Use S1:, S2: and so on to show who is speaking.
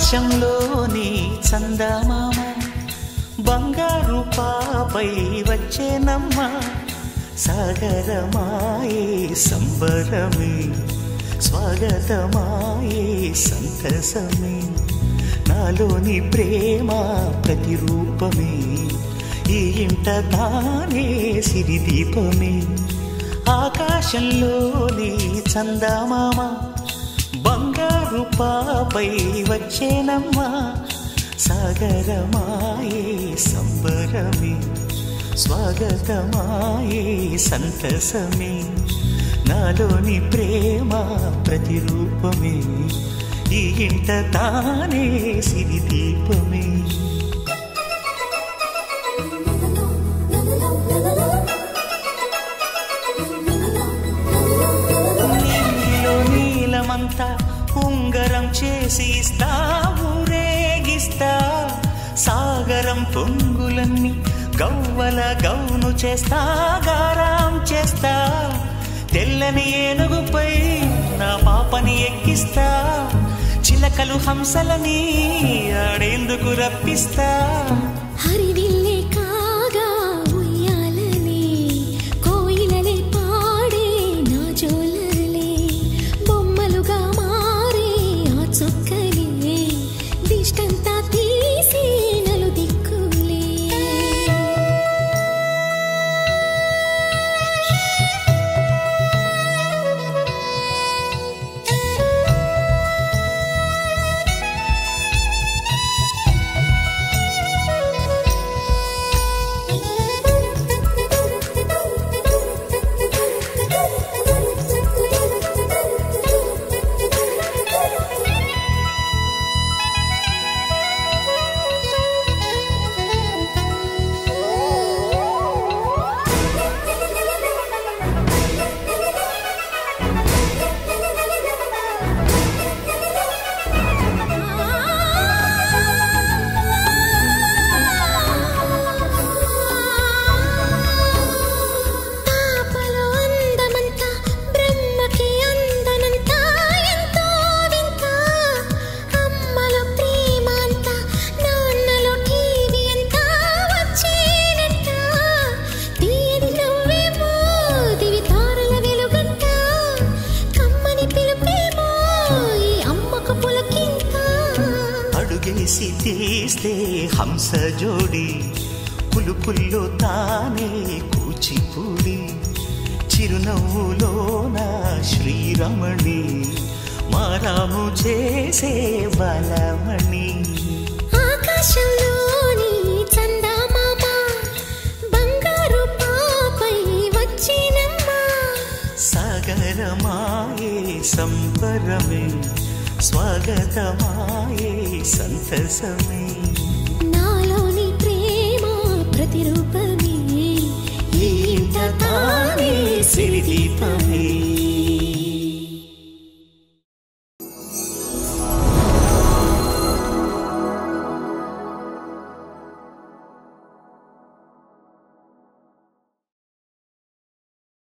S1: ఆకాశంలోని చందమామ బంగారు పాపై వచ్చేనమ్మ సాగరమాయే సంబరమే స్వాగతమాయే సంతసమే నాలోని ప్రేమ ప్రతిరూపమే ఈ ఇంట తానే సిరిదీపమే ఆకాశంలోని చందమామ బంగారు పాపై వచ్చేనమ్మ సాగరమాయే సంబరమే స్వాగతమాయే సంతసమే నాలోని ప్రేమ ప్రతిరూపమే ఈ ఇంట తానే సిరిదీపమే నీలో నీలమంతా ఉంగరం చేసి ఇస్తా ఊరేగిస్తా సాగరం పొంగులన్నీ గవ్వల గౌను చేస్తా గారాం చేస్తా తెల్లని ఏనుగుపై నా పాపని ఎక్కిస్తా చిలకలు హంసలని ఆడేందుకు రప్పిస్తా
S2: హరివిల్లే కాగా ఉయ్యాలనే కోయిలలే పాడే నా జోలలే బొమ్మలుగా మారే ఆ చుక్కలే దిష్టంతా తీసి నలు దిక్కులే
S1: అడుగేసి తీస్తే హంస జోడి పులుపుల్లో తానే కూచిపూడి చిరునవ్వులోన శ్రీరమణి మారాము చేసే బలమణి
S2: ఆకాశంలోని చందమామ బంగారు పాపై వచ్చినమ్మ
S1: సాగరమాయే సంబరమే స్వాగతమాయే సంతసమే
S2: నాలోని ప్రేమ ప్రతిరూపమే
S1: ఈ ఇంట తానే సిరిదీపమే